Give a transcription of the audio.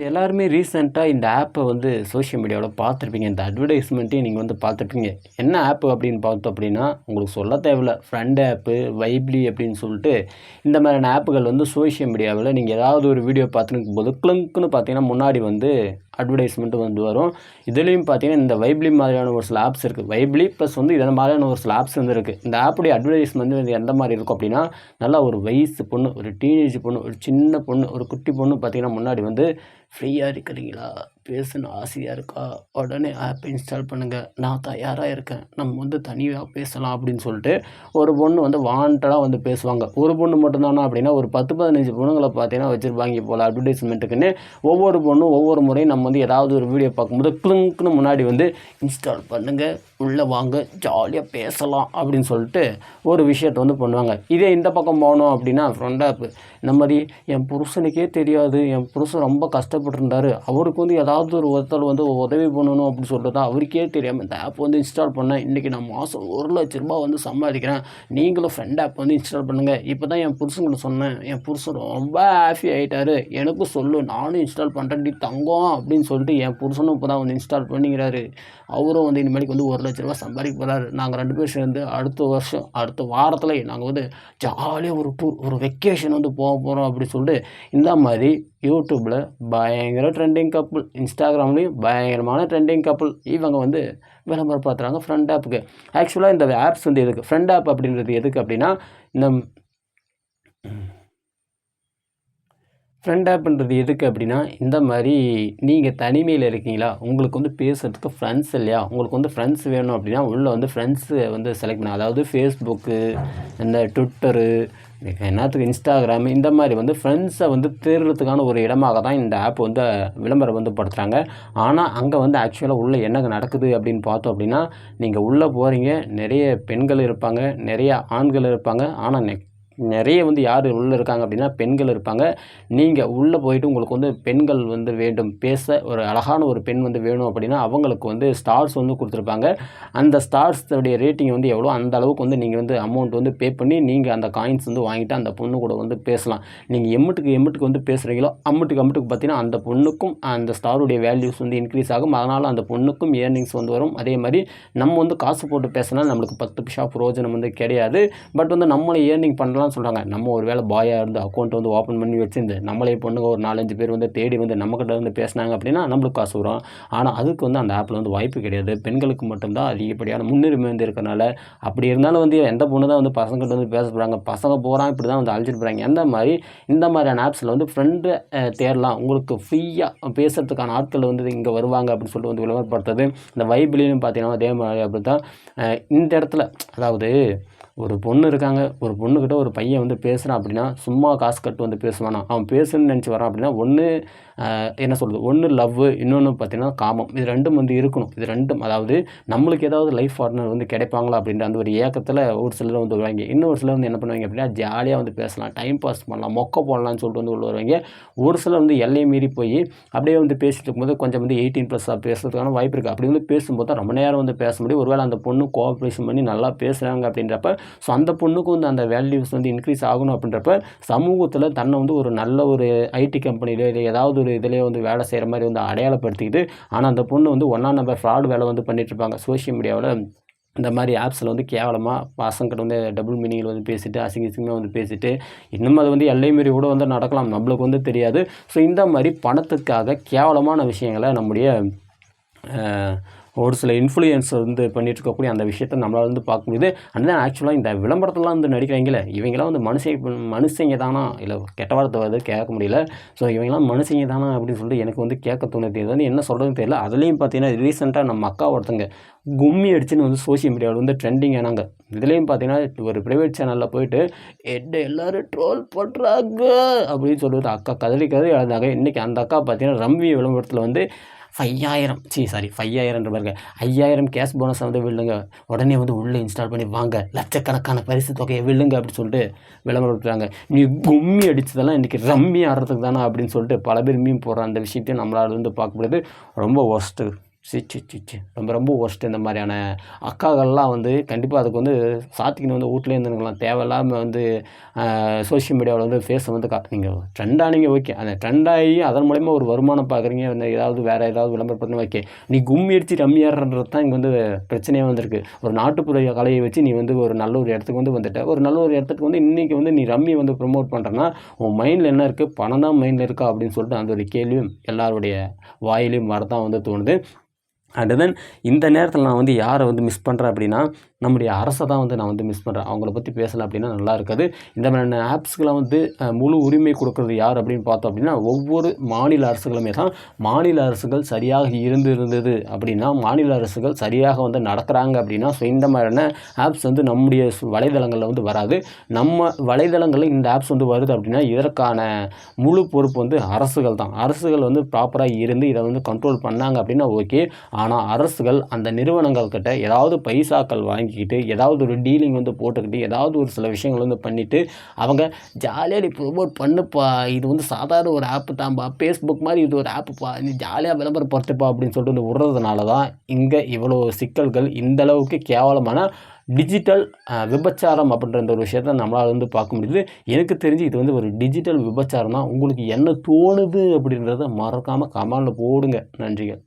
எல்லாருமே ரீசெண்டாக இந்த ஆப்பை வந்து சோஷியல் மீடியாவில் பார்த்துருப்பீங்க. இந்த அட்வர்டைஸ்மெண்ட்டையும் நீங்கள் வந்து பார்த்துருப்பீங்க. என்ன ஆப்பு அப்படின்னு பார்த்தோம் அப்படின்னா, உங்களுக்கு சொல்ல தேவையில்ல. ஃப்ரெண்ட் ஆப்பு, வைப்லி அப்படின்னு சொல்லிட்டு இந்த மாதிரியான ஆப்புகள் வந்து சோஷியல் மீடியாவில் நீங்கள் ஏதாவது ஒரு வீடியோ பார்த்துருக்கும்போது க்ளிங்க்னு பார்த்தீங்கன்னா முன்னாடி வந்து அட்வர்டைஸ்மெண்ட்டு வந்து வரும். இதுலேயும் பார்த்தீங்கன்னா இந்த வைப்லி மாதிரியான ஒரு சில ஆப்ஸ் இருக்குது. வைப்லி ப்ளஸ் வந்து இதன் மாதிரியான ஒரு சில ஆப்ஸ் வந்து இருக்குது. இந்த ஆப்புடைய அட்வர்டைஸ்மெண்ட் வந்து எந்த மாதிரி இருக்கும் அப்படின்னா, நல்லா ஒரு வயசு பொண்ணு, ஒரு டீனேஜ் பொண்ணு, ஒரு சின்ன பொண்ணு, ஒரு குட்டி பொண்ணு பார்த்தீங்கன்னா முன்னாடி வந்து ஃப்ரீயாக இருக்கிறீங்களா, பேசணும் ஆசையாக இருக்கா, உடனே ஆப் இன்ஸ்டால் பண்ணுங்கள், நான் தயாராக இருக்கேன், நம்ம வந்து தனியாக பேசலாம் அப்படின்னு சொல்லிட்டு ஒரு பொண்ணு வந்து வாண்டடாக வந்து பேசுவாங்க. ஒரு பொண்ணு மட்டும்தானா அப்படின்னா ஒரு 10-15 பொண்ணுங்களை பார்த்தீங்கன்னா வச்சுருப்பாங்க போல் அட்வர்டைஸ்மெண்ட்டுக்குன்னு. ஒவ்வொரு பொண்ணும் ஒவ்வொரு முறையும் நம்ம வந்து ஏதாவது ஒரு வீடியோ பார்க்கும்போது க்ளிங்க்னு முன்னாடி வந்து இன்ஸ்டால் பண்ணுங்கள், உள்ளே வாங்க, ஜாலியாக பேசலாம் அப்படின்னு சொல்லிட்டு ஒரு விஷயத்தை வந்து பண்ணுவாங்க. இதே இந்த பக்கம் போனோம் அப்படின்னா ஃப்ரெண்ட் ஆப்பு, இந்த மாதிரி என் புருஷனுக்கே தெரியாது, என் புருஷன் ரொம்ப கஷ்டப்பட்டுருந்தாரு, அவருக்கு வந்து ஏதாவது ஒரு ஒருத்தர் வந்து உதவி பண்ணணும் அப்படின்னு சொல்லிட்டு தான் அவருக்கே தெரியாமல் இந்த ஆப் வந்து இன்ஸ்டால் பண்ணேன், இன்றைக்கி நான் மாதம் 1,00,000 வந்து சம்பாதிக்கிறேன், நீங்களும் ஃப்ரெண்ட் ஆப் வந்து இன்ஸ்டால் பண்ணுங்கள், இப்போ தான் என் புருஷங்களை சொன்னேன், என் புருஷன் ரொம்ப ஹாப்பி ஆகிட்டாரு, எனக்கும் சொல்லு, நானும் இன்ஸ்டால் பண்ணுறேன் டி தங்கம் அப்படின்னு சொல்லிட்டு என் புருஷனும் இப்போ தான் வந்து இன்ஸ்டால் பண்ணிக்கிறாரு, அவரும் வந்து இனிமேலுக்கு வந்து 1,00,000 சம்பாதிக்க போகிறாரு, நாங்கள் 2 பேர் சேர்ந்து அடுத்த வாரத்தில் நாங்கள் வந்து ஜாலியாக ஒரு டூர், ஒரு வெக்கேஷன் வந்து போக போகிறோம் அப்படின்னு சொல்லிட்டு இந்த மாதிரி யூடியூப்பில் பயங்கர ட்ரெண்டிங் கப்புள், இன்ஸ்டாகிராம்லேயும் பயங்கரமான ட்ரெண்டிங் கப்புள் இவங்க வந்து விளம்பரப்படுத்துகிறாங்க ஃப்ரெண்ட் ஆப்புக்கு. ஆக்சுவலாக இந்த ஆப்ஸ் வந்து எதுக்கு, ஃப்ரெண்ட் ஆப் அப்படின்றது எதுக்கு அப்படின்னா, இந்த ஃப்ரெண்ட் ஆப்புன்றது எதுக்கு அப்படின்னா, இந்த மாதிரி நீங்கள் தனிமையில் இருக்கீங்களா, உங்களுக்கு வந்து பேசுகிறதுக்கு ஃப்ரெண்ட்ஸ் இல்லையா, உங்களுக்கு வந்து ஃப்ரெண்ட்ஸ் வேணும் அப்படின்னா உள்ளே வந்து ஃப்ரெண்ட்ஸு வந்து செலக்ட் பண்ண, அதாவது ஃபேஸ்புக்கு, இந்த ட்விட்டரு, என்னத்துக்கு இன்ஸ்டாகிராமு, இந்த மாதிரி வந்து ஃப்ரெண்ட்ஸை வந்து தேடுறதுக்கான ஒரு இடமாக தான் இந்த ஆப் வந்து விளம்பரம் வந்து படுத்துகிறாங்க. ஆனால் அங்கே வந்து ஆக்சுவலாக உள்ளே என்னங்க நடக்குது அப்படின்னு பார்த்தோம் அப்படின்னா, நீங்கள் உள்ளே போகிறீங்க, நிறைய பெண்கள் இருப்பாங்க, நிறைய ஆண்கள் இருப்பாங்க. ஆனால் நிறைய வந்து யார் உள்ளே இருக்காங்க அப்படின்னா பெண்கள் இருப்பாங்க. நீங்கள் உள்ளே போயிட்டு உங்களுக்கு வந்து பெண்கள் வந்து வேண்டும், பேச ஒரு அழகான ஒரு பெண் வந்து வேணும் அப்படின்னா அவங்களுக்கு வந்து ஸ்டார்ஸ் வந்து கொடுத்துருப்பாங்க. அந்த ஸ்டார்ஸுடைய ரேட்டிங் வந்து எவ்வளோ அந்த அளவுக்கு வந்து நீங்கள் வந்து அமௌண்ட் வந்து பே பண்ணி நீங்கள் அந்த காயின்ஸ் வந்து வாங்கிட்டு அந்த பொண்ணு கூட வந்து பேசலாம். நீங்கள் எம்முட்டுக்கு வந்து பேசுகிறீங்களோ அம்முட்டுக்கு பார்த்தீங்கன்னா அந்த பொண்ணுக்கும் அந்த ஸ்டாருடைய வேல்யூஸ் வந்து இன்க்ரீஸ் ஆகும். அதனால் அந்த பொண்ணுக்கும் ஏர்னிங்ஸ் வந்து வரும். அதே மாதிரி நம்ம வந்து காசு போட்டு பேசினா நம்மளுக்கு 10 பைசா பிரயோஜனம் வந்து கிடையாது. பட் வந்து நம்மளை ஏர்னிங் பண்ணலாம் சொல்கிறாங்க. நம்ம ஒரு வேளை பாயாக இருந்து அக்கௌண்ட் வந்து ஓப்பன் பண்ணி வச்சுருந்து நம்மளே பொண்ணுங்க ஒரு 4-5 பேர் வந்து தேடி வந்து நம்மக்கிட்ட வந்து பேசினாங்க அப்படின்னா நம்மளுக்கு காசு வரும். ஆனால் அதுக்கு வந்து அந்த ஆப்பில் வந்து வாய்ப்பு கிடையாது. பெண்களுக்கு மட்டும்தான் அதிகப்படியான முன்னுரிமை வந்து இருக்கிறனால, அப்படி இருந்தாலும் வந்து எந்த பொண்ணு தான் வந்து பசங்கள்கிட்ட வந்து பேச போகிறாங்க, பசங்க போகிறாங்க இப்படி தான் வந்து அழைச்சிட்டு போகிறாங்க. இந்த மாதிரியான ஆப்ஸில் வந்து ஃப்ரெண்டு தேடலாம், உங்களுக்கு ஃப்ரீயாக பேசுகிறதுக்கான ஆட்கள் வந்து இங்கே வருவாங்க அப்படின்னு சொல்லிட்டு வந்து விளம்பரப்படுத்துறது. இந்த வைப்லையும் பார்த்தீங்கன்னா அதே மாதிரி அப்படி தான். இந்த இடத்துல அதாவது ஒரு பொண்ணு இருக்காங்க, ஒரு பொண்ணுக்கிட்ட ஒரு பையன் வந்து பேசுகிறான் அப்படின்னா சும்மா காசு கட்டு வந்து பேசுவானா, அவன் பேசுன்னு நினச்சி வரான் அப்படின்னா ஒன்று என்ன சொல்கிறது, ஒன்று லவ்வு, இன்னொன்று பார்த்தீங்கன்னா காமம். இது 2ம் வந்து இருக்கணும். இது 2ம் அதாவது நம்மளுக்கு ஏதாவது லைஃப் பார்ட்னர் வந்து கிடைப்பாங்களா அப்படின்ற அந்த ஒரு ஏக்கத்தில் ஒரு சிலர் வந்து வருவாங்க. இன்னொரு சிலர் வந்து என்ன பண்ணுவாங்க அப்படின்னா ஜாலியாக வந்து பேசலாம், டைம் பாஸ் பண்ணலாம், மொக்க போடலாம்னு சொல்லிட்டு வந்து உள்ள வருவாங்க. ஒரு சிலர் வந்து எல்லையை மீறி போய் அப்படியே வந்து பேசிட்டு இருக்கும்போது கொஞ்சம் வந்து 18+ பேசுறதுக்கான வாய்ப்பு இருக்குது. அப்படி வந்து பேசும்போது தான் ரொம்ப நேரம் வந்து பேச முடியும். ஒருவேளை அந்த பொண்ணு கோஆப்ரேஷன் பண்ணி நல்லா பேசுகிறாங்க அப்படின்றப்ப ஸோ அந்த பொண்ணுக்கு வந்து அந்த வேல்யூஸ் வந்து இன்க்ரீஸ் ஆகணும் அப்படின்றப்ப சமூகத்தில் தன்னை வந்து ஒரு நல்ல ஒரு ஐடி கம்பெனியில் இல்லை ஏதாவது ஒரு இதிலே வந்து வேலை செய்கிற மாதிரி வந்து அடையாளப்படுத்திக்கிது. ஆனால் அந்த பொண்ணு வந்து 1ஆம் நம்பர் ஃப்ராட் வேலை வந்து பண்ணிகிட்ருப்பாங்க. சோஷியல் மீடியாவில் இந்த மாதிரி ஆப்ஸில் வந்து கேவலமாக பசங்கிட்ட வந்து டபுள் மீனிங்கில் வந்து பேசிட்டு அசிங்கமாக வந்து பேசிட்டு இன்னும் அது வந்து எல்லை மீறி கூட வந்து நடக்கலாம், நம்மளுக்கு வந்து தெரியாது. ஸோ இந்த மாதிரி பணத்துக்காக கேவலமான விஷயங்களை நம்முடைய ஒரு சில இன்ஃப்ளூயன்ஸர் வந்து பண்ணிட்டு இருக்கக்கூடிய அந்த விஷயத்தை நம்மளால் வந்து பார்க்க முடியுது. அண்ட் தென் ஆக்சுவலாக இந்த விளம்பரத்தெல்லாம் வந்து நடிக்கிறாங்களே இவங்கெல்லாம் வந்து மனுஷங்க தானா, இல்லை கெட்ட வார்த்தை வந்து கேட்க முடியல. ஸோ இவங்கெல்லாம் மனுஷங்க தானா அப்படின்னு சொல்லிட்டு எனக்கு வந்து கேட்க தோணுது. இது வந்து என்ன சொல்கிறதுன்னு தெரியல. அதுலேயும் பார்த்தீங்கன்னா ரீசெண்டாக நம்ம அக்கா ஒருத்தங்க கும்மி அடிச்சுன்னு வந்து சோஷியல் மீடியாவில் வந்து ட்ரெண்டிங் ஆனாங்க. இதுலேயும் பார்த்தீங்கன்னா ஒரு ப்ரைவேட் சேனலில் போயிட்டு எல்லோரும் ட்ரோல் பண்ணுறாங்க அப்படின்னு சொல்லிட்டு அக்கா கதறி எழுந்தாங்க. இன்றைக்கி அந்த அக்கா பார்த்தீங்கன்னா ரம்மி விளம்பரத்தில் வந்து 5,000 பாருங்க 5,000 கேஷ் போனஸை வந்து வில்லுங்க, உடனே வந்து உள்ளே இன்ஸ்டால் பண்ணி வாங்க, லட்சக்கணக்கான பரிசு தொகையை வில்லுங்க அப்படின்னு சொல்லிட்டு விளம்பரப்படுத்துறாங்க. நீ கும்மி அடித்ததெல்லாம் இன்றைக்கி ரம்மி ஆடுறதுக்கு தானே அப்படின்னு சொல்லிட்டு பல பேர் மீம் போடுற அந்த விஷயத்தையும் நம்மளால் வந்து பார்க்க முடியாது. ரொம்ப worst. C C C C ரொம்ப ரொம்ப ஒர்ஸ்ட்டு. இந்த மாதிரியான அக்காக்கள்லாம் வந்து கண்டிப்பாக அதுக்கு வந்து சாத்திக்கணும் வந்து வீட்லேயே இருந்துருக்கலாம். தேவையில்லாமல் வந்து சோஷியல் மீடியாவில் வந்து ஃபேஸை வந்து நீங்கள் ட்ரெண்டானீங்க ஓகே. அந்த ட்ரெண்டாகி அதன் மூலிமா ஒரு வருமானம் பார்க்குறீங்க. இந்த ஏதாவது வேறு ஏதாவது விளம்பரப்படுத்தினா ஓகே. நீ கும்மி அடித்து ரம்மி ஆடுறன்றது தான் இங்கே வந்து பிரச்சனையாக வந்திருக்கு. ஒரு நாட்டுப்புற கலையை வச்சு நீ வந்து ஒரு நல்ல ஒரு இடத்துக்கு வந்து வந்துட்ட. ஒரு நல்ல ஒரு இடத்துக்கு வந்து இன்றைக்கி வந்து நீ ரம்மி வந்து ப்ரொமோட் பண்ணுறன்னா உன் மைண்டில் என்ன இருக்குது? பணம் தான் மைண்டில் இருக்கா அப்படின்னு சொல்லிட்டு அந்த ஒரு கேள்வியும் எல்லாருடைய வாயிலையும் வரதான் வந்து தோணுது. அண்ட் தென் இந்த நேரத்தில் நான் வந்து யாரை வந்து மிஸ் பண்ணுறேன் அப்படின்னா, நம்முடைய அரசை தான் வந்து நான் வந்து மிஸ் பண்ணுறேன். அவங்கள பற்றி பேசலை அப்படின்னா நல்லா இருக்காது. இந்த மாதிரியான ஆப்ஸ்க்கெலாம் வந்து முழு உரிமை கொடுக்குறது யார் அப்படின்னு பார்த்தோம் அப்படின்னா, ஒவ்வொரு மாநில அரசுகளுமே தான். மாநில அரசுகள் சரியாக இருந்தது அப்படின்னா, மாநில அரசுகள் சரியாக வந்து நடக்கிறாங்க அப்படின்னா, ஸோ இந்த மாதிரியான ஆப்ஸ் வந்து நம்முடைய வலைதளங்களில் வந்து வராது. நம்ம வலைதளங்களில் இந்த ஆப்ஸ் வந்து வருது அப்படின்னா, இதற்கான முழு பொறுப்பு வந்து அரசுகள் தான். அரசுகள் வந்து ப்ராப்பராக இருந்து இதை வந்து கண்ட்ரோல் பண்ணாங்க அப்படின்னா ஓகே. ஆனால் அரசுகள் அந்த நிறுவனங்கள் கிட்ட ஏதாவது பைசாக்கள் வாங்கிக்கிட்டு ஏதாவது ஒரு டீலிங் வந்து போட்டுக்கிட்டு ஏதாவது ஒரு சில விஷயங்கள் வந்து பண்ணிவிட்டு அவங்க ஜாலியாக நீ ப்ரொமோட் பண்ணுப்பா, இது வந்து சாதாரண ஒரு ஆப்பு தான்ப்பா, ஃபேஸ்புக் மாதிரி இது ஒரு ஆப்புப்பா, நீ ஜாலியாக விளம்பரப்படுத்துப்பா அப்படின்னு சொல்லிட்டு வந்து விடுறதுனால தான் இங்கே இவ்வளோ சிக்கல்கள், இந்தளவுக்கு கேவலமான டிஜிட்டல் விபச்சாரம் அப்படின்ற இந்த ஒரு விஷயத்த நம்மளால் வந்து பார்க்க முடியுது. எனக்கு தெரிஞ்சு இது வந்து ஒரு டிஜிட்டல் விபச்சாரம் தான். உங்களுக்கு என்ன தோணுது அப்படின்றத மறக்காமல் கமெண்டில் போடுங்க. நன்றிகள்.